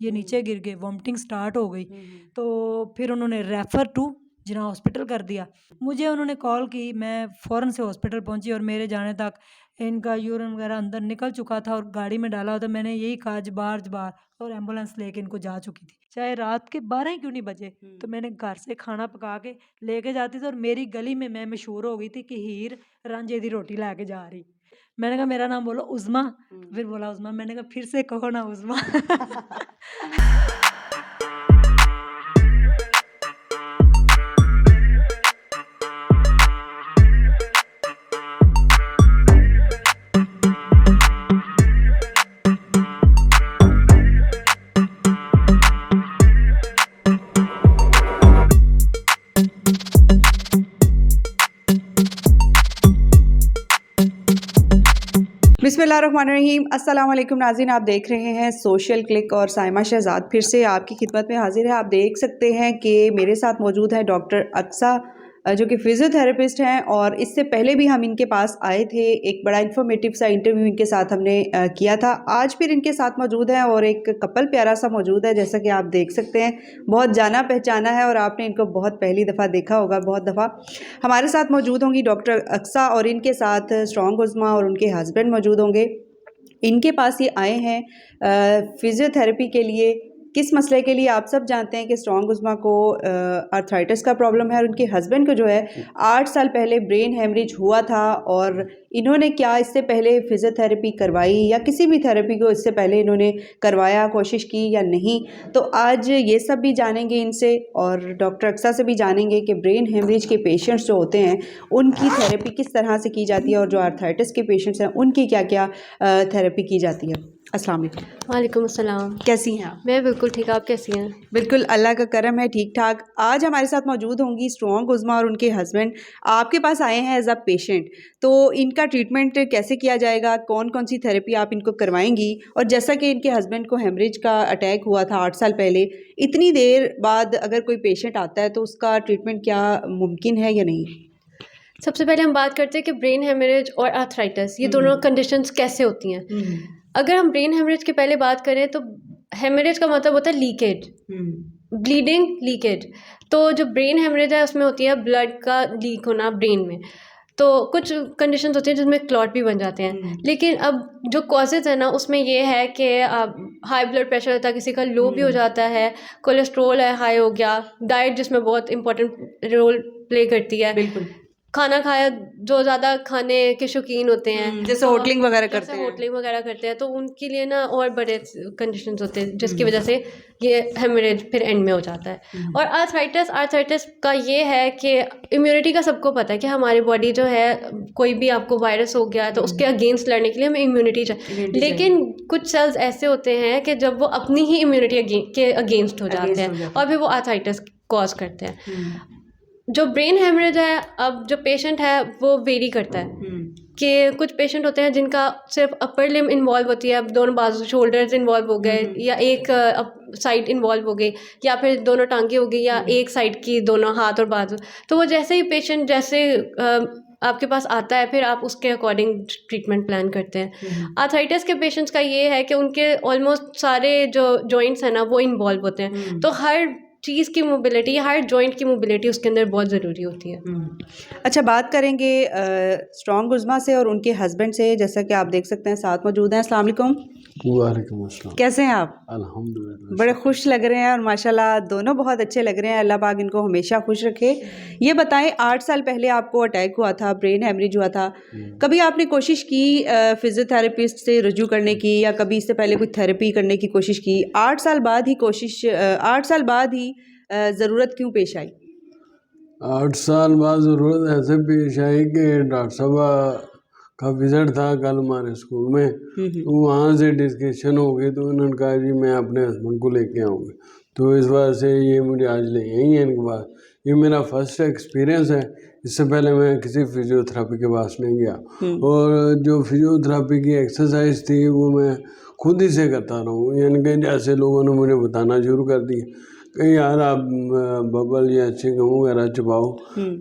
ये नीचे गिर गए, वॉमिटिंग स्टार्ट हो गई। तो फिर उन्होंने रेफ़र टू जिना हॉस्पिटल कर दिया। मुझे उन्होंने कॉल की, मैं फ़ौरन से हॉस्पिटल पहुंची और मेरे जाने तक इनका यूरिन वगैरह अंदर निकल चुका था और गाड़ी में डाला तो मैंने यही कहा जबार जबार, और एम्बुलेंस लेके इनको जा चुकी थी, चाहे रात के 12 ही क्यों नहीं बजे। तो मैंने घर से खाना पका के लेके जाती थी और मेरी गली में मैं मशहूर हो गई थी कि हीर रांझे दी रोटी लेके जा रही। मैंने कहा मेरा नाम बोलो उज़मा। फिर बोला उज़मा, मैंने कहा फिर से कहो ना उज़मा। बिस्मिल्लाहिर्रहमानिर्रहीम। अस्सलाम वालेकुम नाज़रीन, आप देख रहे हैं सोशल क्लिक और साइमा शहजाद फिर से आपकी खिदमत में हाजिर है। आप देख सकते हैं कि मेरे साथ मौजूद है डॉक्टर अक्सा, जो कि फ़िज़ियोथेरेपिस्ट हैं, और इससे पहले भी हम इनके पास आए थे। एक बड़ा इन्फॉर्मेटिव सा इंटरव्यू इनके साथ हमने किया था। आज फिर इनके साथ मौजूद हैं और एक कपल प्यारा सा मौजूद है, जैसा कि आप देख सकते हैं। बहुत जाना पहचाना है और आपने इनको बहुत पहली दफ़ा देखा होगा, बहुत दफ़ा। हमारे साथ मौजूद होंगी डॉक्टर अक्सा और इनके साथ स्ट्रॉन्ग उज़मा और उनके हस्बैंड मौजूद होंगे। इनके पास ये आए हैं फ़िज़ियोथेरेपी के लिए। किस मसले के लिए? आप सब जानते हैं कि स्ट्रॉन्ग उज़मा को आर्थराइटिस का प्रॉब्लम है और उनके हस्बैंड को जो है 8 साल पहले ब्रेन हेमरेज हुआ था। और इन्होंने क्या इससे पहले फ़िज़ियोथेरेपी करवाई या किसी भी थेरेपी को इससे पहले इन्होंने करवाया, कोशिश की या नहीं? तो आज ये सब भी जानेंगे इनसे और डॉक्टर अक्सा से भी जानेंगे कि ब्रेन हेमरेज के पेशेंट्स जो होते हैं उनकी थेरेपी किस तरह से की जाती है और जो आर्थराइटिस के पेशेंट्स हैं उनकी क्या क्या थेरेपी की जाती है। अस्सलाम वालेकुम। वालेकुम अस्सलाम। कैसी हैं आप? मैं बिल्कुल ठीक, आप कैसी हैं? बिल्कुल अल्लाह का करम है, ठीक ठाक। आज हमारे साथ मौजूद होंगी स्ट्रॉन्ग उज़मा और उनके हस्बैंड। आपके पास आए हैं एज अ पेशेंट, तो इनका ट्रीटमेंट कैसे किया जाएगा, कौन कौन सी थेरेपी आप इनको करवाएंगी? और जैसा कि इनके हस्बैंड को हेमरेज का अटैक हुआ था 8 साल पहले, इतनी देर बाद अगर कोई पेशेंट आता है तो उसका ट्रीटमेंट क्या मुमकिन है या नहीं? सबसे पहले हम बात करते हैं कि ब्रेन हेमरेज और आर्थराइटिस ये दोनों कंडीशंस कैसे होती हैं। अगर हम ब्रेन हेमरेज की पहले बात करें तो हेमरेज का मतलब होता है लीकेज, ब्लीडिंग, लीकेज। तो जो ब्रेन हेमरेज है उसमें होती है ब्लड का लीक होना ब्रेन में। तो कुछ कंडीशंस होती हैं जिसमें क्लॉट भी बन जाते हैं। लेकिन अब जो कॉजेज़ है ना उसमें ये है कि हाई ब्लड प्रेशर होता है, किसी का लो भी हो जाता है, कोलेस्ट्रोल है हाई हो गया, डाइट जिसमें बहुत इंपॉर्टेंट रोल प्ले करती है। बिल्कुल। खाना खाया, जो ज़्यादा खाने के शौकीन होते हैं, जैसे होटलिंग वगैरह करते हैं। होटलिंग वगैरह करते हैं तो उनके लिए ना और बड़े कंडीशंस होते हैं जिसकी वजह से ये हेमरेज फिर एंड में हो जाता है। और आर्थराइटिस का ये है कि इम्यूनिटी का सबको पता है कि हमारी बॉडी जो है, कोई भी आपको वायरस हो गया तो उसके अगेंस्ट लड़ने के लिए हमें इम्यूनिटी चाहिए। लेकिन कुछ सेल्स ऐसे होते हैं कि जब वो अपनी ही इम्यूनिटी के अगेंस्ट हो जाते हैं और फिर वो आर्थराइटिस कॉज करते हैं। जो ब्रेन हेमरेज है, अब जो पेशेंट है वो वेरी करता है कि कुछ पेशेंट होते हैं जिनका सिर्फ अपर लिम इन्वॉल्व होती है, अब दोनों बाजू शोल्डर्स इन्वॉल्व हो गए या एक साइड इन्वॉल्व हो गई या फिर दोनों टांगे हो गई या एक साइड की दोनों हाथ और बाजू। तो वो जैसे ही पेशेंट जैसे आपके पास आता है फिर आप उसके अकॉर्डिंग ट्रीटमेंट प्लान करते हैं। आर्थराइटिस के पेशेंट्स का ये है कि उनके ऑलमोस्ट सारे जो जॉइंट्स हैं ना वो इन्वॉल्व होते हैं, तो हर चीज़ की मोबिलिटी, हर जॉइंट की मोबिलिटी उसके अंदर बहुत ज़रूरी होती है। अच्छा, बात करेंगे स्ट्रॉन्ग उज़मा से और उनके हस्बैंड से। जैसा कि आप देख सकते हैं साथ मौजूद हैं। अस्सलाम वालेकुम। वालेकुम अस्सलाम। कैसे हैं आप? अल्हम्दुलिल्लाह। बड़े खुश लग रहे हैं और माशाल्लाह दोनों बहुत अच्छे लग रहे हैं। अल्लाह पाक इनको हमेशा खुश रखे। ये बताएं, 8 साल पहले आपको अटैक हुआ था, ब्रेन हेमरेज हुआ था, कभी आपने कोशिश की फिजियोथेरेपिस्ट से रुजू करने की या कभी इससे पहले कोई थेरेपी करने की कोशिश की? 8 साल बाद ही ज़रूरत क्यों पेश आई? 8 साल बाद ज़रूरत ऐसे पेश आई कि डॉक्टर साहब का विज़िट था कल हमारे स्कूल में, तो वहाँ से डिस्कशन हो गई तो उन्होंने कहा जी मैं अपने हस्बैंड को लेके आऊँगा, तो इस वजह से ये मुझे आज ले आई हैं इनके पास। ये मेरा फर्स्ट एक्सपीरियंस है, इससे पहले मैं किसी फिजियोथेरेपी के पास नहीं गया और जो फिजियोथेरेपी की एक्सरसाइज थी वो मैं खुद ही से करता रहा हूँ, यानी कि जैसे लोगों ने मुझे बताना शुरू कर दिया कि यार आप बबल या चिंगम वगैरह चबाओ,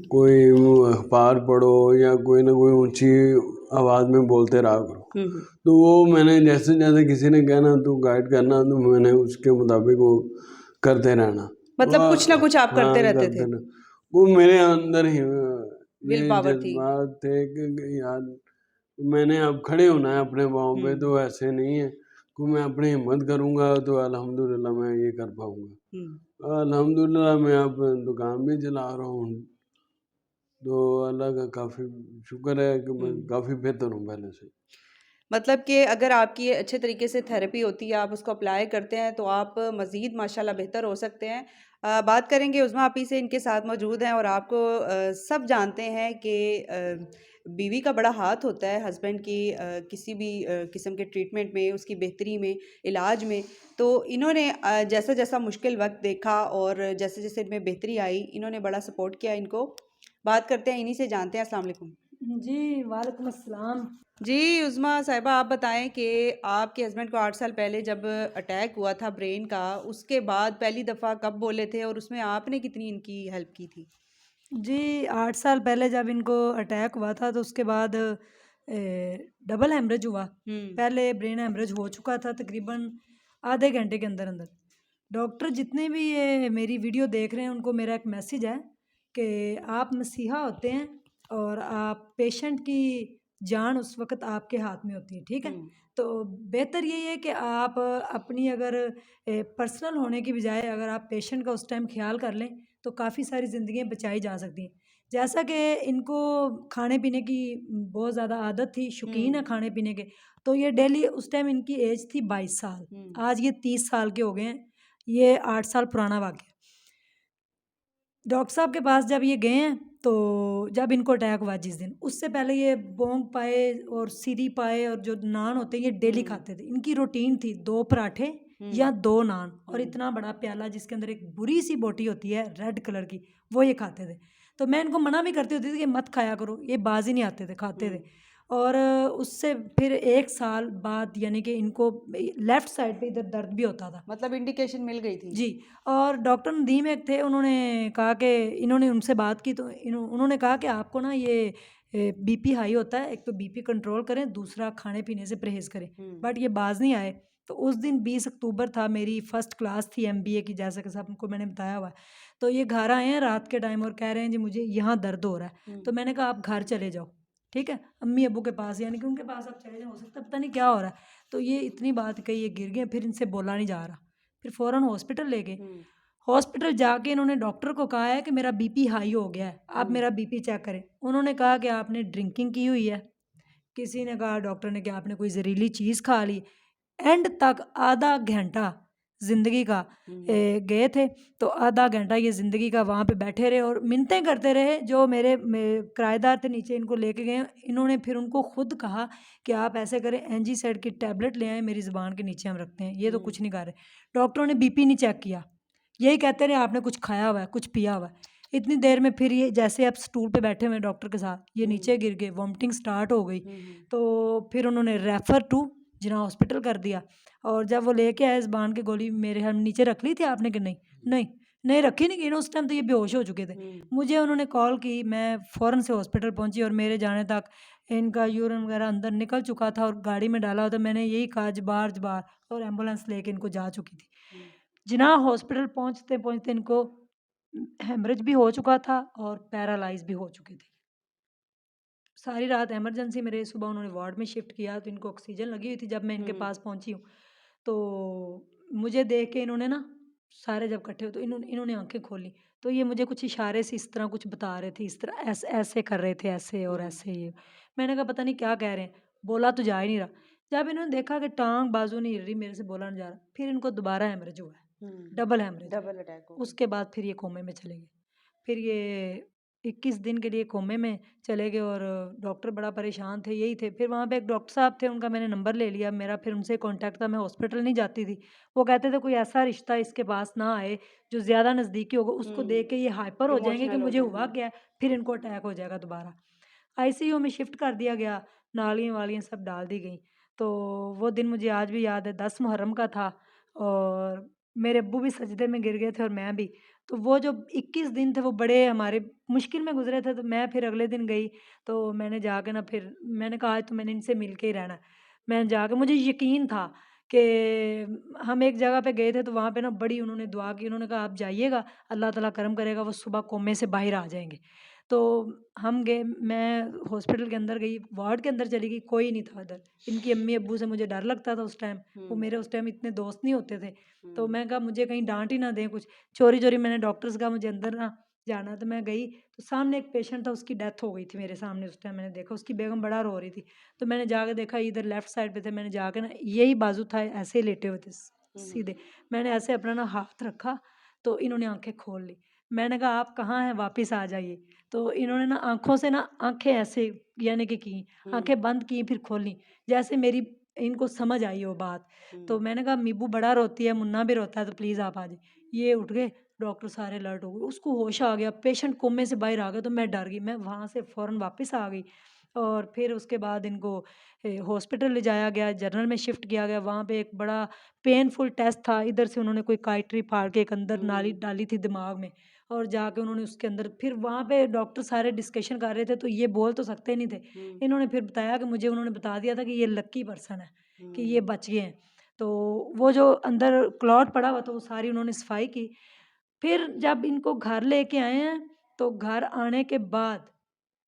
कोई अखबार पढ़ो या कोई ना कोई ऊंची आवाज़ में बोलते रहा करो। तो वो मैंने जैसे जैसे किसी ने कहना तो गाइड करना, तो मैंने उसके मुताबिक वो करते रहना। मतलब कुछ ना कुछ आप हाँ, करते रहते थे। वो मेरे अंदर ही विल ये पावर थी। जज्बात थे कि यार मैंने अब खड़े होना है अपने पाँव पे, तो ऐसे नहीं है कि मैं अपनी हिम्मत करूँगा तो अल्हम्दुलिल्लाह मैं ये कर पाऊँगा। अल्हम्दुलिल्लाह मैं अब दुकान भी चला रहा हूँ, तो अल्लाह का काफ़ी शुक्र है कि मैं काफ़ी बेहतर हूँ पहले से। मतलब कि अगर आपकी अच्छे तरीके से थेरेपी होती है, आप उसको अप्लाई करते हैं, तो आप मज़ीद माशाल्लाह बेहतर हो सकते हैं। बात करेंगे उज़्मा आपी से, इनके साथ मौजूद हैं और आपको सब जानते हैं कि बीवी का बड़ा हाथ होता है हस्बैंड की किसी भी किस्म के ट्रीटमेंट में, उसकी बेहतरी में, इलाज में। तो इन्होंने जैसा जैसा मुश्किल वक्त देखा और जैसे जैसे इनमें बेहतरी आई, इन्होंने बड़ा सपोर्ट किया इनको। बात करते हैं, इन्हीं से जानते हैं। अस्सलाम वालेकुम। जी, वालेकुम अस्सलाम। जी, उज़्मा साहिबा, आप बताएं कि आपके हस्बैंड को 8 साल पहले जब अटैक हुआ था ब्रेन का, उसके बाद पहली दफ़ा कब बोले थे और उसमें आपने कितनी इनकी हेल्प की थी? जी, 8 साल पहले जब इनको अटैक हुआ था तो उसके बाद डबल हेमरेज हुआ। हुँ, पहले ब्रेन हेमरेज हो चुका था तकरीबन आधे घंटे के अंदर-अंदर। डॉक्टर जितने भी ये मेरी वीडियो देख रहे हैं उनको मेरा एक मैसेज है कि आप मसीहा होते हैं और आप पेशेंट की जान उस वक़्त आपके हाथ में होती है, ठीक है? हुँ, तो बेहतर यही है कि आप अपनी अगर पर्सनल होने की बजाय अगर आप पेशेंट का उस टाइम ख़्याल कर लें तो काफ़ी सारी ज़िंदगियाँ बचाई जा सकती हैं। जैसा कि इनको खाने-पीने की बहुत ज़्यादा आदत थी, शौकीन है हुँ, खाने-पीने के, तो ये डेली उस टाइम इनकी एज थी 22 साल, हुँ, आज ये 30 साल के हो गए हैं। ये 8 साल पुराना वाक़या। डॉक्टर साहब के पास जब ये गए हैं, तो जब इनको अटैक हुआ जिस दिन, उससे पहले ये बोंग पाए और सीरी पाए और जो नान होते हैं, ये डेली हुँ, खाते थे। इनकी रूटीन थी 2 पराठे हुँ, या 2 नान और हुँ, इतना बड़ा प्याला जिसके अंदर एक बुरी-सी बोटी होती है रेड कलर की, वो ये खाते थे। तो मैं इनको मना भी करती होती थी कि मत खाया करो, ये बाज़ ही नहीं आते थे, खाते थे। हुँ। और उससे फिर 1 साल बाद यानी कि इनको लेफ्ट साइड पे इधर दर्द भी होता था। मतलब इंडिकेशन मिल गई थी। जी, और डॉक्टर नदीम एक थे, उन्होंने कहा कि इन्होंने उनसे बात की तो उन्होंने कहा कि आपको ना ये बीपी हाई होता है, एक तो बीपी कंट्रोल करें, दूसरा खाने-पीने से परहेज़ करें। हुँ, बट ये बाज़ नहीं आए। तो उस दिन 20 अक्टूबर था, मेरी फर्स्ट क्लास थी एमबीए की, जैसा कि सबको मैंने बताया हुआ है। तो ये घर आए हैं रात के टाइम और कह रहे हैं जी मुझे यहाँ दर्द हो रहा है। हुँ, तो मैंने कहा आप घर चले जाओ, ठीक है? अम्मी-अब्बू के पास यानी कि उनके पास आप चले जाओ, हो सकता है पता नहीं क्या हो रहा है। तो ये इतनी बात कही, ये गिर गए, फिर इनसे बोला नहीं जा रहा। फिर फ़ौरन हॉस्पिटल ले गए। हुँ, हॉस्पिटल जाके इन्होंने डॉक्टर को कहा है कि मेरा बीपी हाई हो गया है, आप हुँ, मेरा बीपी चेक करें। उन्होंने कहा कि आपने ड्रिंकिंग की हुई है। किसी ने कहा डॉक्टर ने कि आपने कोई ज़हरीली चीज़ खा ली। एंड तक आधा घंटा ज़िंदगी का हुँ, गए थे, तो आधा घंटा ये ज़िंदगी का वहाँ पे बैठे रहे और मिन्नतें करते रहे। जो मेरे किराएदार थे नीचे इनको लेके गए, इन्होंने फिर उनको खुद कहा कि आप ऐसे करें एनजीसेड की टैबलेट ले आएँ, मेरी ज़ुबान के नीचे हम रखते हैं, ये तो हुँ, कुछ नहीं कर रहे। डॉक्टरों ने बीपी नहीं चेक किया, यही कहते रहे आपने कुछ खाया हुआ है, कुछ पिया हुआ है। इतनी देर में फिर ये जैसे अब स्टूल पे बैठे हुए हैं डॉक्टर के साथ, ये हुँ, नीचे गिर गए, वॉमिटिंग स्टार्ट हो गई। हुँ, हुँ, तो फिर उन्होंने रेफ़र टू जिन्ना हॉस्पिटल कर दिया। और जब वो लेके आए ज़ुबान की गोली, मेरे हम नीचे रख ली थी आपने कि नहीं? नहीं, नहीं रखी नहीं गई ना, उस टाइम तो ये बेहोश हो चुके थे। हुँ, मुझे उन्होंने कॉल की, मैं फ़ौरन से हॉस्पिटल पहुँची और मेरे जाने तक इनका यूरिन वगैरह अंदर निकल चुका था और गाड़ी में डाला, तो मैंने यही कहा जबार-जबार और एम्बुलेंस लेके इनको जा चुकी थी। हुँ, जिन्ना हॉस्पिटल पहुँचते-पहुँचते इनको हेमरेज भी हो चुका था और पैरालाइज़ भी हो चुके थे। सारी रात इमरजेंसी में रहे, सुबह उन्होंने वार्ड में शिफ्ट किया, तो इनको ऑक्सीजन लगी हुई थी जब मैं इनके हुँ, पास पहुँची हूँ। तो मुझे देख के इन्होंने ना, सारे जब इकट्ठे हुए तो इन्होंने इन्होंने आँखें खोली, तो ये मुझे कुछ इशारे से इस तरह कुछ बता रहे थे, इस तरह ऐसे कर रहे थे, ऐसे और हुँ, ऐसे ये। मैंने कहा पता नहीं क्या कह रहे हैं, बोला तो जा ही नहीं रहा। जब इन्होंने देखा कि टाँग बाजू नहीं हिल रही, मेरे से बोला नहीं जा रहा, फिर इनको दोबारा हेमरेज हुआ है, हुँ, डबल हेमरेज। डबल अटैक हो गया। उसके बाद फिर ये कोमे में चले गए। फिर ये 21 दिन के लिए कोमे में चले गए और डॉक्टर बड़ा परेशान थे, यही थे। फिर वहाँ पे एक डॉक्टर साहब थे, उनका मैंने नंबर ले लिया, मेरा फिर उनसे कॉन्टैक्ट था, मैं हॉस्पिटल नहीं जाती थी। वो कहते थे कोई ऐसा रिश्ता इसके पास ना आए जो ज़्यादा नज़दीकी होगा, उसको हुँ, देख के ये हाइपर हो जाएँगे कि इमोशनल हो मुझे जाए, हुआ हाँ। क्या है, फिर इनको अटैक हो जाएगा दोबारा। आईसीयू में शिफ्ट कर दिया गया, नालियाँ-वालियाँ सब डाल दी गईं। तो वो दिन मुझे आज भी याद है, 10 मुहर्रम का था और मेरे अब्बू भी सजदे में गिर गए थे और मैं भी। तो वो जो 21 दिन थे वो बड़े हमारे मुश्किल में गुज़रे थे, तो मैं फिर अगले दिन गई, तो मैंने जाके ना फिर मैंने कहा आज तो मैंने इनसे मिल के ही रहना है। मैंने जाके मुझे यकीन था कि हम एक जगह पे गए थे तो वहाँ पे ना बड़ी उन्होंने दुआ की, उन्होंने कहा आप जाइएगा, अल्लाह ताला करम करेगा वो सुबह कोमे से बाहर आ जाएँगे। तो हम गए, मैं हॉस्पिटल के अंदर गई, वार्ड के अंदर चली गई, कोई नहीं था उधर। इनकी अम्मी-अब्बू से मुझे डर लगता था उस टाइम, वो मेरे उस टाइम इतने दोस्त नहीं होते थे। तो मैं कहा मुझे कहीं डाँट ही ना दें कुछ, चोरी-चोरी मैंने डॉक्टर से कहा मुझे अंदर ना जाना है, तो मैं गई, तो सामने एक पेशेंट था उसकी डेथ हो गई थी मेरे सामने उस टाइम मैंने देखा, उसकी बेगम बड़ा रो रही थी। तो मैंने जाके देखा इधर लेफ्ट साइड पे थे, मैंने जाके ना यही बाजू था ऐसे ही लेटे हुए थे सीधे। मैंने ऐसे अपना ना हाथ रखा, तो इन्होंने आँखें खोल ली। मैंने कहा आप कहाँ हैं? वापिस आ जाइए। तो इन्होंने ना आँखों से ना आँखें ऐसे यानी कि की, आँखें बंद की फिर खोली, जैसे मेरी इनको समझ आई वो बात। तो मैंने कहा मीबू बड़ा रोती है, मुन्ना भी रोता है तो प्लीज़ आप आ जाइए। ये उठ गए, डॉक्टर सारे अलर्ट हो गए, उसको होश आ गया, पेशेंट कोमे से बाहर आ गया, तो मैं डर गई, मैं वहाँ से फ़ौरन वापस आ गई। और फिर उसके बाद इनको हॉस्पिटल ले जाया गया, जनरल में शिफ्ट किया गया, वहाँ पे एक बड़ा पेनफुल टेस्ट था, इधर से उन्होंने कोई काइटरी फाड़ के एक अंदर नाली डाली थी दिमाग में, और जाके उन्होंने उसके अंदर फिर वहाँ पे डॉक्टर सारे डिस्कशन कर रहे थे, तो ये बोल तो सकते नहीं थे। इन्होंने फिर बताया कि मुझे उन्होंने बता दिया था कि ये लकी पर्सन है, कि ये बच गए हैं। तो वो जो अंदर क्लॉट पड़ा हुआ था वो सारी उन्होंने सफाई की। फिर जब इनको घर लेके आए हैं, तो घर आने के बाद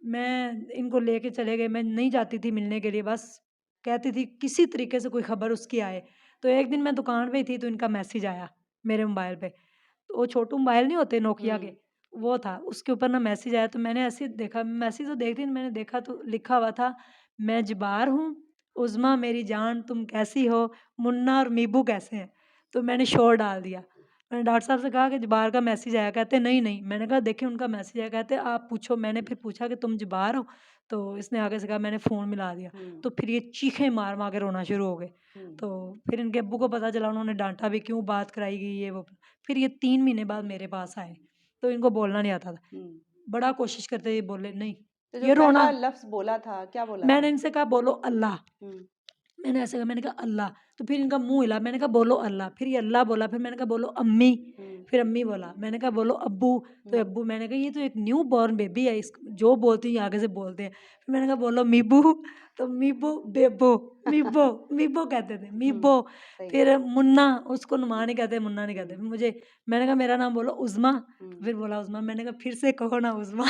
मैं इनको लेके चले गए, मैं नहीं जाती थी मिलने के लिए, बस कहती थी किसी तरीके से कोई खबर उसकी आए। तो एक दिन मैं दुकान पे ही थी तो इनका मैसेज आया मेरे मोबाइल पे। तो वो छोटू मोबाइल नहीं होते नोकिया के, वो था, उसके ऊपर ना मैसेज आया, तो मैंने ऐसे ही देखा, मैसेज तो देखती नहीं, मैंने देखा तो लिखा हुआ था, मैं जबार हूँ, उज़्मा मेरी जान तुम कैसी हो, मुन्ना और मीबू कैसे हैं? तो मैंने शोर डाल दिया। मैंने डॉक्टर साहब से कहा कि जबार का मैसेज आया, कहते नहीं, नहीं। मैंने कहा देखिए उनका मैसेज आया, कहते आप पूछो। मैंने फिर पूछा कि तुम जबार हो? तो इसने आगे से कहा, मैंने फ़ोन मिला दिया। तो फिर ये चीखें मार-मार के रोना शुरू हो गए। तो फिर इनके अब्बू को पता चला, उन्होंने डाँटा भी, क्यों बात कराई गई ये वो। फिर ये 3 महीने बाद मेरे पास आए, तो इनको बोलना नहीं आता था। बड़ा कोशिश करते ये बोले नहीं, तो जो ये पहला रोना। लफ्ज़ बोला था, क्या बोला मैंने था? इनसे कहा बोलो अल्लाह। मैंने ऐसे कहा, मैंने कहा अल्लाह, तो फिर इनका मुँह हिला, मैंने कहा बोलो अल्लाह, फिर ये अल्लाह बोला, फिर मैंने कहा बोलो अम्मी, फिर अम्मी बोला, मैंने कहा बोलो अब्बू, तो अब्बू, मैंने कहा ये तो एक न्यू बॉर्न बेबी है, इस जो बोलती है आगे से बोलते हैं। फिर मैंने कहा बोलो मीबू, तो मीबू, बेबो, मीबो, मीबो कहते थे, मीबो। सही। फिर मुन्ना, उसको नुमा नहीं कहते, मुन्ना नहीं कहते। फिर मुझे, मैंने कहा मेरा नाम बोलो उज़्मा, तो फिर बोला उज़्मा, मैंने कहा फिर से कहो ना उज़्मा।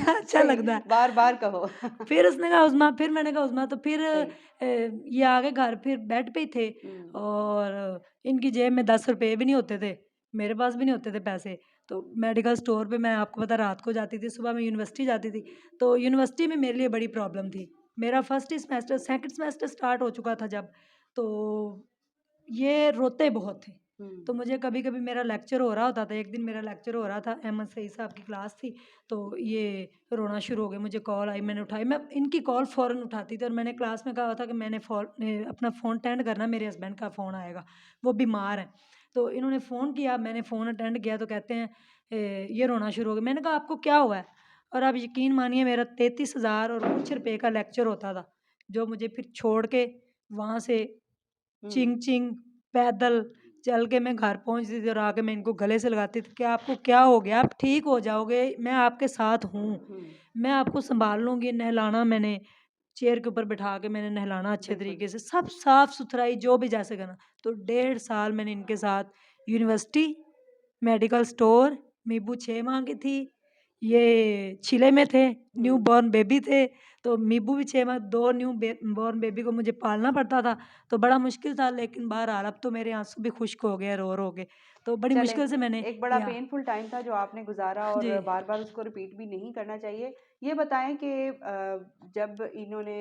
अच्छा सही, लगता है। बार-बार कहो। फिर उसने कहा उज़्मा, फिर मैंने कहा उज़्मा, तो फिर सही। ये आ गए घर, फिर बेड पे ही थे, और इनकी जेब में 10 रुपए भी नहीं होते थे, मेरे पास भी नहीं होते थे पैसे। तो मेडिकल स्टोर पे मैं आपको पता रात को जाती थी, सुबह मैं यूनिवर्सिटी जाती थी, तो यूनिवर्सिटी में मेरे लिए बड़ी प्रॉब्लम थी। मेरा फर्स्ट ही सेमेस्टर, सेकंड सेमेस्टर स्टार्ट हो चुका था जब, तो ये रोते बहुत थे। तो मुझे कभी-कभी मेरा लेक्चर हो रहा होता था, एक दिन मेरा लेक्चर हो रहा था, अहमद सईद साहब की क्लास थी, तो ये रोना शुरू हो गए, मुझे कॉल आई, मैंने उठाई, मैं इनकी कॉल फ़ौरन उठाती थी, और मैंने क्लास में कहा हुआ था कि मैंने अपना फ़ोन अटेंड करना, मेरे हस्बैंड का फ़ोन आएगा, वो बीमार हैं। तो इन्होंने फ़ोन किया, मैंने फ़ोन अटेंड किया, तो कहते हैं ये रोना शुरू हो गए। मैंने कहा आपको क्या हुआ है? और आप यकीन मानिए मेरा 33,000 और कुछ रुपए का लेक्चर होता था, जो मुझे फिर छोड़ के वहाँ से चिंग-चिंग पैदल चल के मैं घर पहुँचती थी, और आके मैं इनको गले से लगाती थी कि आपको क्या हो गया? आप ठीक हो जाओगे, मैं आपके साथ हूँ, मैं आपको सँभाल लूँगी। नहलाना, मैंने चेयर के ऊपर बिठा के मैंने नहलाना अच्छे तरीके से, सब साफ-सुथराई जो भी जैसे करना। तो 1.5 साल मैंने इनके साथ यूनिवर्सिटी, मेडिकल स्टोर, मीबू 6 माह की थी, ये छिले में थे, न्यू बॉर्न बेबी थे, तो मीबू भी 6 माह, 2 बॉर्न बेबी को मुझे पालना पड़ता था, तो बड़ा मुश्किल था, लेकिन बहरहाल अब तो मेरे आँसू भी खुश्क हो गए रो-रो के, तो बड़ी चलें, मुश्किल से मैंने एक बड़ा किया। पेनफुल टाइम था जो आपने गुज़ारा और जी। बार-बार उसको रिपीट भी नहीं करना चाहिए। ये बताएँ कि जब इन्होंने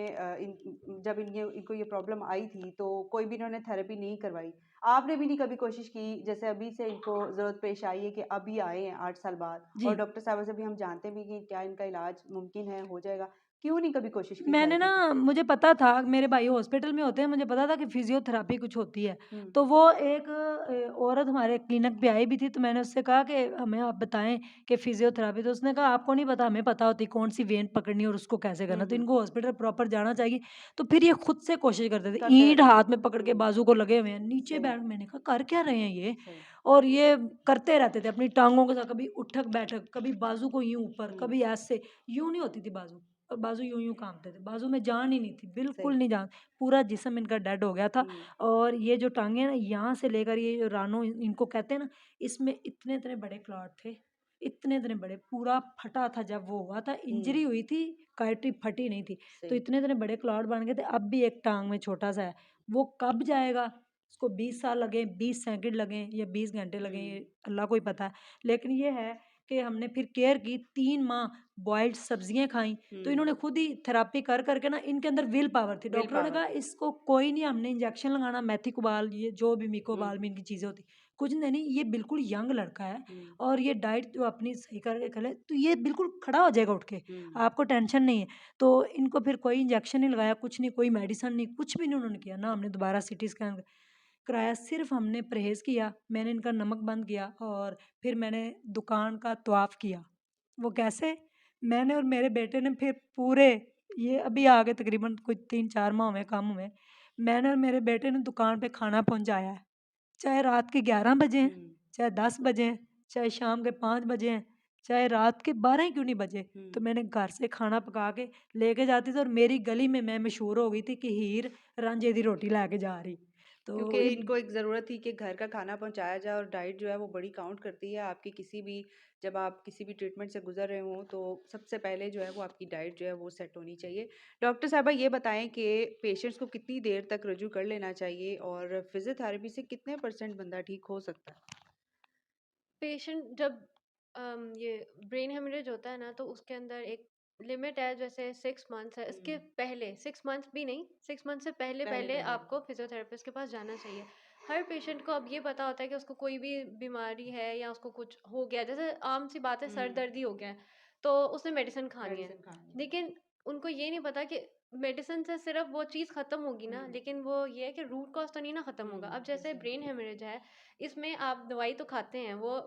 जब इनको ये प्रॉब्लम आई थी तो कोई भी इन्होंने थेरेपी नहीं करवाई। आपने भी नहीं कभी कोशिश की, जैसे अभी से इनको ज़रूरत पेश आई है कि अभी आए हैं 8 साल बाद जी। और डॉक्टर साहबा से भी हम जानते भी कि क्या इनका इलाज मुमकिन है, हो जाएगा। क्यों नहीं कभी कोशिश की मैंने थेरेपी की? ना, मुझे पता था, मेरे भाई हॉस्पिटल में होते हैं, मुझे पता था कि फिज़ियोथेरेपी कुछ होती है। हुँ, तो वो एक औरत हमारे क्लिनिक पे आई भी थी, तो मैंने उससे कहा कि हमें आप बताएँ कि फ़िज़ियोथेरेपी, तो उसने कहा आपको नहीं पता, हमें पता होती कौन-सी वेन पकड़नी है और उसको कैसे करना, तो इनको हॉस्पिटल प्रॉपर जाना चाहिए। तो फिर ये खुद से कोशिश करते थे, करते ईंट रहते हाथ में पकड़ के बाजू को लगे हुए हैं, नीचे बैठ, मैंने कहा कर क्या रहे हैं ये? सही। और ये करते रहते थे अपनी टाँगों के साथ, कभी उठक-बैठक, कभी बाजू को यूँ ऊपर, कभी ऐसे, यूँ नहीं होती थी बाजू, और बाजू यूँ-यूँ काँपते थे, बाजू में जान ही नहीं थी, बिल्कुल सही। नहीं जान, पूरा जिस्म इनका डेड हो गया था। और ये जो टाँगे हैं ना, यहाँ से लेकर ये जो रानों इनको कहते हैं ना, इसमें इतने-इतने बड़े क्लॉट थे, इतने-इतने बड़े, पूरा फटा था जब वो हुआ था, इंजरी हुई थी, कार्टिल फटी नहीं थी। तो सही। इतने-इतने बड़े क्लॉट बन गए थे, अब भी एक टाँग में छोटा-सा है, वो कब जाएगा? उसको 20 साल लगें, 20 सेकंड लगें या 20 घंटे लगें, ये अल्लाह को ही पता है। लेकिन ये है कि हमने फिर केयर की, 3 माह बॉइल्ड सब्जियाँ खाई, तो इन्होंने खुद ही थेरेपी कर के ना, इनके अंदर विल पावर थी। विल डॉक्टरों ने पावर कहा थी। इसको कोई नहीं, हमने इंजेक्शन लगाना, मेथिकोबाल, ये जो भी मिकोबाल में इनकी चीज़ें होती, कुछ नहीं, ये बिल्कुल यंग लड़का है और ये डाइट जो अपनी सही करके करे, तो ये बिल्कुल खड़ा हो जाएगा उठ के, आपको टेंशन नहीं है। तो इनको फिर कोई इंजेक्शन नहीं लगाया, कुछ नहीं, कोई मेडिसिन नहीं, कुछ भी नहीं उन्होंने किया, ना हमने दोबारा सीटी स्कैन कराया, सिर्फ हमने परहेज़ किया, मैंने इनका नमक बंद किया और फिर मैंने दुकान का तवाफ़ किया। वो कैसे? मैंने और मेरे बेटे ने फिर पूरे, ये अभी आ गए तकरीबन कुछ 3-4 माह हुए, कम हुए। मैंने और मेरे बेटे ने दुकान पे खाना पहुँचाया है। चाहे रात के 11 बजे हैं, चाहे 10 बजे हैं, चाहे शाम के 5 बजे हैं, चाहे रात के 12 ही क्यों नहीं बजे, तो मैंने घर से खाना पका के लेके जाती थी और मेरी गली में मैं मशहूर हो गई थी कि हीर रांझे दी रोटी लेके जा रही। क्योंकि तो इन इनको एक ज़रूरत थी कि घर का खाना पहुँचाया जाए और डाइट जो है वो बड़ी काउंट करती है आपकी किसी भी जब आप किसी भी ट्रीटमेंट से गुज़र रहे हों तो सबसे पहले जो है वो आपकी डाइट जो है वो सेट होनी चाहिए। डॉक्टर साहबा ये बताएँ कि पेशेंट्स को कितनी देर तक रुजू कर लेना चाहिए और फिज़ियोथेरेपी से कितने % बंदा ठीक हो सकता है? पेशेंट जब ये ब्रेन हेमरेज होता है ना, तो उसके अंदर एक लिमिट है, जैसे 6 मंथ्स है, इसके पहले 6 मंथ्स भी नहीं, 6 मंथ से पहले पहले पहले पहले। आपको फिजियोथेरेपिस्ट के पास जाना चाहिए। हर पेशेंट को अब ये पता होता है कि उसको कोई भी बीमारी है या उसको कुछ हो गया, जैसे आम सी बात है, सर दर्द ही हो गया है, तो उसने मेडिसिन खानी है। मेडिसिन खानी लेकिन उनको ये नहीं पता कि मेडिसिन से सिर्फ वो चीज़ खत्म होगी ना, लेकिन वो ये है कि रूट कॉज तो नहीं ना खत्म होगा। अब जैसे ब्रेन हेमरेज है, इसमें आप दवाई तो खाते हैं, वो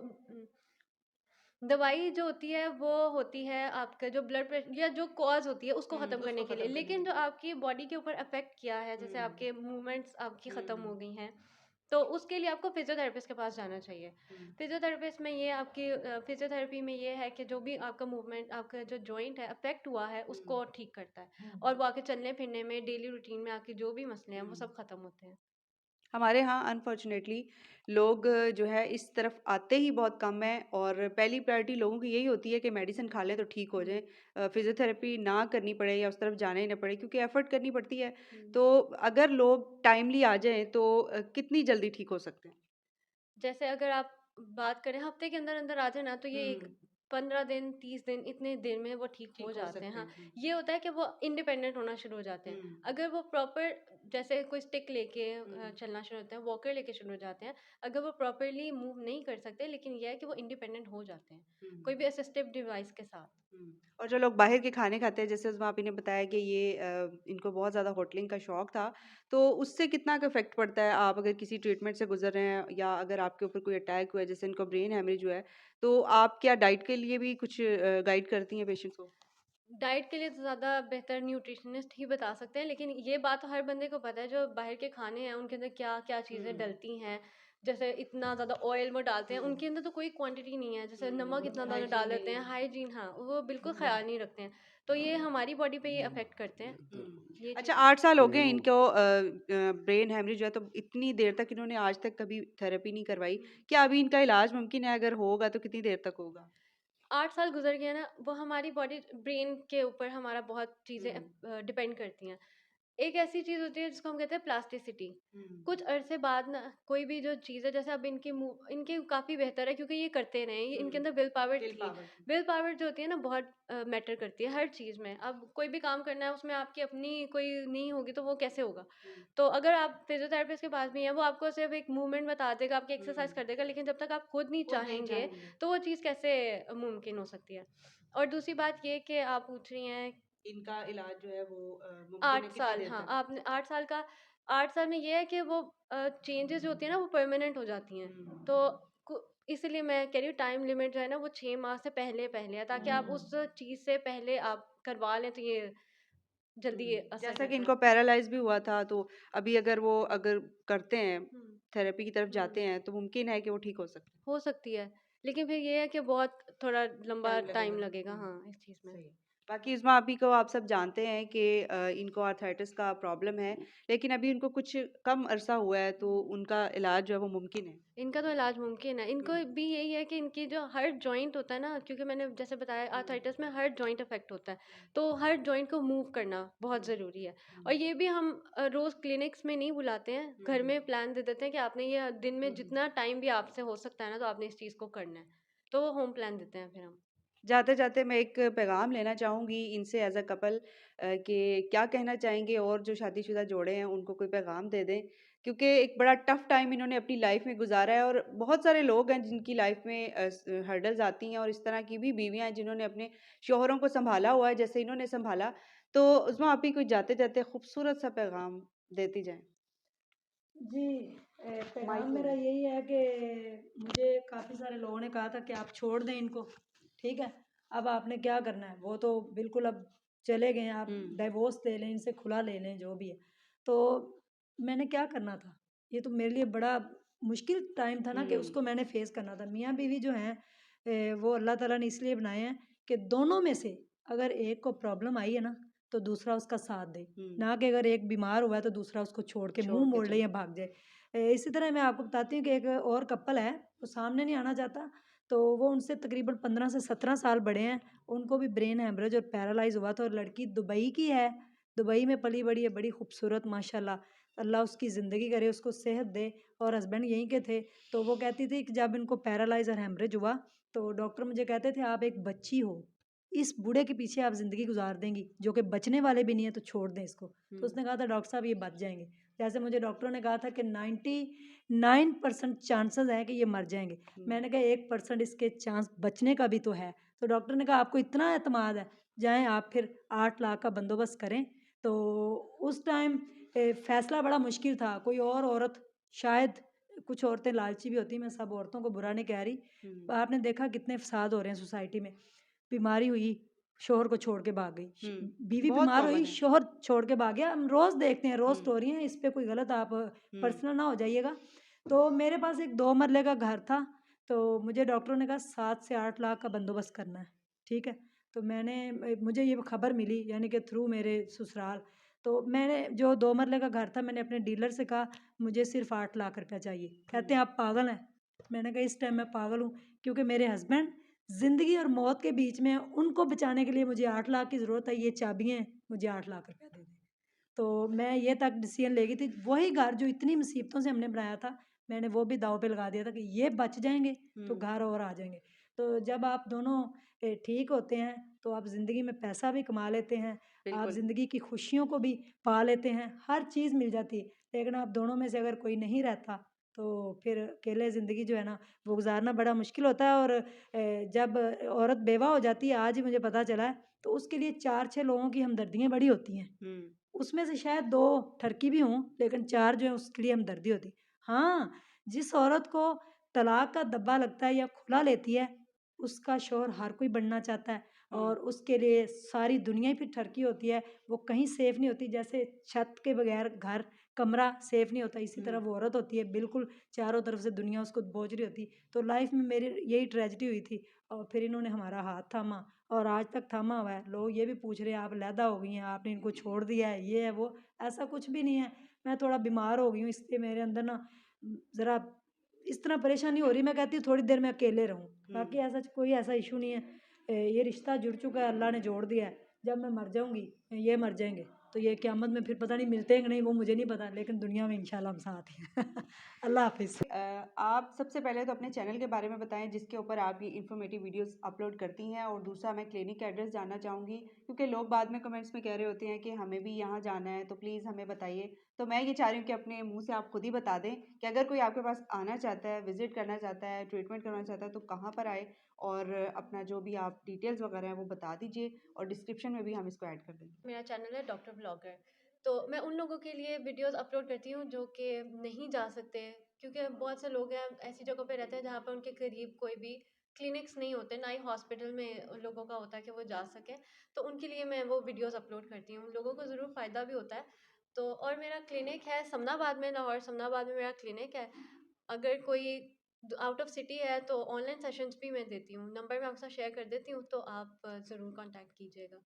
दवाई जो होती है वो होती है आपका जो ब्लड प्रेशर या जो कॉज होती है उसको खत्म करने उसको के लिए, ख़त्म करने लेकिन के जो लिए। आपकी बॉडी के ऊपर अफेक्ट किया है, जैसे आपके मूवमेंट्स आपकी खत्म हो गई हैं, तो उसके लिए आपको फिजियोथेरेपिस्ट के पास जाना चाहिए। फिजियोथेरेपिस्ट में ये आपकी फिजियोथेरेपी में ये है कि जो भी आपका मूवमेंट, आपका जो जॉइंट है अफेक्ट हुआ है, उसको ठीक करता है और वो आपके चलने फिरने में, डेली रूटीन में आपके जो भी मसले हैं वो सब खत्म होते हैं। हमारे यहाँ अनफॉर्चुनेटली लोग जो है इस तरफ आते ही बहुत कम हैं और पहली प्रायोरिटी लोगों की यही होती है कि मेडिसिन खा लें तो ठीक हो जाए, फिजियोथेरेपी ना करनी पड़े या उस तरफ जाना ही ना पड़े क्योंकि एफर्ट करनी पड़ती है। तो अगर लोग टाइमली आ जाएं तो कितनी जल्दी ठीक हो सकते हैं? जैसे अगर आप बात करें हफ्ते के अंदर अंदर आ जाए ना, तो ये एक 15 दिन 30 दिन इतने दिन में वो ठीक हो ठीक हो जाते हैं। सकते हाँ, हैं। ये होता है कि वो इंडिपेंडेंट होना शुरू हो जाते हैं। अगर वो प्रॉपर, जैसे कोई स्टिक लेके चलना शुरू होते हैं, वॉकर लेके शुरू हो जाते हैं, अगर वो प्रॉपरली मूव नहीं कर सकते, लेकिन यह है कि वो इंडिपेंडेंट हो जाते हैं कोई भी असिस्टिव डिवाइस के साथ। और जो लोग बाहर के खाने खाते हैं जैसे उसमें आपी ने बताया कि ये इनको बहुत ज़्यादा होटलिंग का शौक था, तो उससे कितना का इफ़ेक्ट पड़ता है? आप अगर किसी ट्रीटमेंट से गुज़र रहे हैं या अगर आपके ऊपर कोई अटैक हुआ है जैसे इनको ब्रेन हैमरेज हुआ है, तो आप क्या डाइट के लिए भी कुछ गाइड करती हैं पेशेंट्स को? डाइट के लिए तो ज़्यादा बेहतर न्यूट्रिशनिस्ट ही बता सकते हैं, लेकिन ये बात तो हर बंदे को पता है, जो बाहर के खाने हैं उनके अंदर क्या क्या चीज़ें डलती हैं। जैसे इतना ज़्यादा ऑयल वो डालते हैं, उनके अंदर तो कोई क्वांटिटी नहीं है, जैसे नमक इतना ज़्यादा हाइजीन डाल नहीं देते हैं, है। हाइजीन, हाँ, वो बिल्कुल ख्याल नहीं रखते हैं। तो ये हमारी बॉडी पे ये अफेक्ट करते हैं, ये अच्छा चीज़। 8 साल हो गए इनको ब्रेन हैमरेज जो है तो इतनी देर तक इन्होंने आज तक कभी थेरेपी नहीं करवाई। क्या अभी इनका इलाज मुमकिन है? अगर होगा तो कितनी देर तक होगा? 8 साल गुजर गया ना, वो हमारी बॉडी ब्रेन के ऊपर हमारा बहुत चीज़ें डिपेंड करती हैं। एक ऐसी चीज़ होती है जिसको हम कहते हैं प्लास्टिसिटी। कुछ अरसे बाद ना कोई भी जो चीज़ है, जैसे अब इनके काफ़ी बेहतर है क्योंकि ये करते रहे, ये इनके अंदर विल पावर विल थी। पावर थी। विल पावर जो होती है ना, बहुत मैटर करती है हर चीज़ में। अब कोई भी काम करना है, उसमें आपकी अपनी कोई नहीं होगी तो वो कैसे होगा? तो अगर आप फिजियोथेरेपिस्ट के पास भी हैं, वो आपको सिर्फ एक मूवमेंट बता देगा, आपकी एक्सरसाइज कर देगा, लेकिन जब तक आप खुद नहीं खुद नहीं चाहेंगे चाहेंगे। तो वो चीज़ कैसे मुमकिन हो सकती है? और दूसरी बात ये कि आप पूछ रही हैं, इनका इलाज जो है वो मुमकिन है 8 कितनी साल, देर हाँ, तक? आपने 8 साल का 8 साल में ये है कि वो चेंजेस जो होती हैं ना वो परमानेंट हो जाती हैं। तो इसलिए मैं कह रही हूँ टाइम लिमिट जो है ना वो 6 माह से पहले पहले है, ताकि आप उस चीज़ से पहले आप करवा लें तो ये जल्दी असर जैसा कि करता इनको है। पैरालाइज भी हुआ था, तो अभी अगर करते हैं, हम्म। थेरेपी की तरफ जाते हैं, तो मुमकिन है कि वो ठीक हो सकते हैं। हो सकती है, लेकिन फिर ये है कि बहुत थोड़ा लंबा टाइम टाइम लगेगा। लगेगा हाँ इस चीज़ में। सही। बाकी उस्मा आपी को आप सब जानते हैं कि इनको आर्थराइटिस का प्रॉब्लम है, लेकिन अभी उनको कुछ कम अरसा हुआ है, तो उनका इलाज जो है वो मुमकिन है। इनका तो इलाज मुमकिन है। इनको भी यही है कि इनकी जो हर जॉइंट होता है ना, क्योंकि मैंने जैसे बताया आर्थराइटिस में हर जॉइंट अफेक्ट होता है, तो हर जॉइंट को मूव करना बहुत ज़रूरी है। और ये भी हम रोज़ क्लिनिक्स में नहीं बुलाते हैं, घर में प्लान दे देते हैं कि आपने ये दिन में जितना टाइम भी आपसे हो सकता है ना, तो आपने इस चीज़ को करना है, तो वो होम प्लान देते हैं फिर हम। जाते-जाते मैं एक पैगाम लेना चाहूँगी इनसे एज़ अ कपल, कि क्या कहना चाहेंगे, और जो शादीशुदा जोड़े हैं उनको कोई पैगाम दे दें, क्योंकि एक बड़ा टफ टाइम इन्होंने अपनी लाइफ में गुजारा है, और बहुत सारे लोग हैं जिनकी लाइफ में हर्डल्स आती हैं, और इस तरह की भी बीवियां हैं जिन्होंने अपने शोहरों को संभाला हुआ है जैसे इन्होंने संभाला। तो उसमें आप ही कोई जाते-जाते खूबसूरत सा पैगाम देती जाएं। जी, पैगाम मेरा यही है कि मुझे काफ़ी सारे लोगों ने कहा था कि आप छोड़ दें इनको, ठीक है? अब आपने क्या करना है? वो तो बिल्कुल अब चले गए हैं, आप डिवोर्स ले लें, इनसे खुला ले लें, जो भी है। तो मैंने क्या करना था? ये तो मेरे लिए बड़ा मुश्किल टाइम था ना कि उसको मैंने फ़ेस करना था। मियाँ-बीवी जो हैं वो अल्लाह ताला ने इसलिए बनाए हैं कि दोनों में से अगर एक को प्रॉब्लम आई है ना, तो दूसरा उसका साथ दे। ना कि अगर एक बीमार हुआ है तो दूसरा उसको छोड़ के मुँह मोड़ ले या भाग जाए। इसी तरह मैं आपको बताती हूँ कि एक और कपल है, वो सामने नहीं आना चाहता, तो वो उनसे तकरीबन 15 से 17 साल बड़े हैं। उनको भी ब्रेन हैमरेज और पैरालाइज़ हुआ था, और लड़की दुबई की है, दुबई में पली-बड़ी है, बड़ी खूबसूरत माशाल्लाह। अल्लाह उसकी ज़िंदगी करे, उसको सेहत दे, और हस्बैंड यहीं के थे। तो वो कहती थी कि जब इनको पैरालाइज़ और हैमरेज हुआ, तो डॉक्टर मुझे कहते थे, "आप एक बच्ची हो, इस बूढ़े के पीछे आप ज़िंदगी गुज़ार देंगी, जो कि बचने वाले भी नहीं है, तो छोड़ दें इसको।" तो उसने कहा था, "डॉक्टर साहब ये बच जाएँगे।" जैसे मुझे डॉक्टरों ने कहा था कि 99% चांसेस हैं कि ये मर जाएँगे। मैंने कहा 1% इसके चांस बचने का भी तो है। तो डॉक्टर ने कहा, "आपको इतना एतमाद है, जाएँ आप फिर 8 लाख का बंदोबस्त करें।" तो उस टाइम फ़ैसला बड़ा मुश्किल था। कोई और औरत शायद, कुछ औरतें लालची भी होती हैं, मैं सब औरतों को बुरा नहीं कह रही। आपने देखा कितने फ़साद हो रहे हैं सोसाइटी में। बीमारी हुई, शौहर को छोड़ के भाग गई। बीवी बहुत बीमार कॉमन हुई, है। शौहर छोड़ के भाग गया। हम रोज़ देखते हैं, रोज़ स्टोरी है, इस पे कोई गलत आप पर्सनल ना हो जाइएगा। तो मेरे पास एक 2 मरले का घर था, तो मुझे डॉक्टरों ने कहा 7 से 8 लाख का बंदोबस्त करना है, ठीक है? तो मुझे ये खबर मिली, यानी कि थ्रू मेरे ससुराल। तो मैंने जो 2 मरले का घर था, मैंने अपने डीलर से कहा, मुझे सिर्फ़ 8 लाख रुपया चाहिए। कहते हैं, "आप पागल हैं?" मैंने कहा, "इस टाइम मैं पागल हूँ, क्योंकि मेरे हस्बैंड ज़िंदगी और मौत के बीच में हैं, उनको बचाने के लिए मुझे 8 लाख की ज़रूरत है, ये चाबियाँ हैं, मुझे 8 लाख रुपया दे दें।" तो मैं ये तक डिसीज़न ले गई थी, वही घर जो इतनी मुसीबतों से हमने बनाया था, मैंने वो भी दाँव पे लगा दिया था कि ये बच जाएँगे, तो घर और आ जाएँगे। तो जब आप दोनों ठीक होते हैं, तो आप ज़िंदगी में पैसा भी कमा लेते हैं, आप ज़िंदगी की खुशियों को भी पा लेते हैं, हर चीज़ मिल जाती है। लेकिन आप दोनों में से अगर कोई नहीं रहता, तो फिर अकेले ज़िंदगी जो है ना, वो गुज़ारना बड़ा मुश्किल होता है। और जब औरत बेवा हो जाती है, आज ही मुझे पता चला है, तो उसके लिए 4-6 लोगों की हमदर्दियाँ बड़ी होती हैं। उसमें से शायद 2 ठरकी भी हों, लेकिन 4 जो हैं उसके लिए हमदर्दी होती है। हाँ, जिस औरत को तलाक का दब्बा लगता है या खुला लेती है, उसका शौहर हर कोई बनना चाहता है, और उसके लिए सारी दुनिया ही फिर ठरकी होती है, वो कहीं सेफ़ नहीं होती। जैसे छत के बगैर घर, कमरा सेफ़ नहीं होता, इसी तरह वो औरत होती है, बिल्कुल चारों तरफ से दुनिया उसको बोझ रही होती। तो लाइफ़ में मेरी यही ट्रेजेडी हुई थी, और फिर इन्होंने हमारा हाथ थामा, और आज तक थामा हुआ है। लोग ये भी पूछ रहे हैं, आप अलहदा हो गई हैं, आपने इनको छोड़ दिया है, ये है वो। ऐसा कुछ भी नहीं है। मैं थोड़ा बीमार हो गई हूँ, इसलिए मेरे अंदर ना ज़रा इस तरह परेशानी हो रही है, मैं कहती हूँ थोड़ी देर मैं अकेले रहूँ। बाकी ऐसा कोई ऐसा इश्यू नहीं है। ये रिश्ता जुड़ चुका है, अल्लाह ने जोड़ दिया है। जब मैं मर जाऊँगी, ये मर जाएँगे, तो ये क़यामत में फिर पता नहीं मिलते हैं कि नहीं, वो मुझे नहीं पता, लेकिन दुनिया में इंशाल्लाह हम साथ हैं। अल्लाह हाफ़िज़। आप सबसे पहले तो अपने चैनल के बारे में बताएं जिसके ऊपर आप ये इन्फॉर्मेटिव वीडियोस अपलोड करती हैं, और दूसरा मैं क्लिनिक एड्रेस जानना चाहूँगी, क्योंकि लोग बाद में कमेंट्स में कह रहे होते हैं कि हमें भी यहाँ जाना है, तो प्लीज़ हमें बताइए। तो मैं ये चाह रही हूँ कि अपने मुंह से आप खुद ही बता दें कि अगर कोई आपके पास आना चाहता है, विजिट करना चाहता है, ट्रीटमेंट करना चाहता है, तो कहाँ पर आए, और अपना जो भी आप डिटेल्स वगैरह हैं वो बता दीजिए, और डिस्क्रिप्शन में भी हम इसको ऐड कर देंगे। मेरा चैनल है डॉक्टर ब्लॉगर। तो मैं उन लोगों के लिए वीडियोस अपलोड करती हूँ जो कि नहीं जा सकते, क्योंकि बहुत से लोग हैं ऐसी जगहों पे रहते हैं जहाँ पर उनके करीब कोई भी क्लिनिक्स नहीं होते, ना ही हॉस्पिटल में उन लोगों का होता है कि वो जा सकें। तो उनके लिए मैं वो वीडियोस अपलोड करती हूँ, उन लोगों को ज़रूर फ़ायदा भी होता है। तो और मेरा क्लिनिक है समनाबाद में, लाहौर समनाबाद में मेरा क्लिनिक है। अगर कोई आउट ऑफ सिटी है तो ऑनलाइन सेशंस भी मैं देती हूँ। नंबर मैं आपके साथ शेयर कर देती हूँ, तो आप ज़रूर कॉन्टैक्ट कीजिएगा।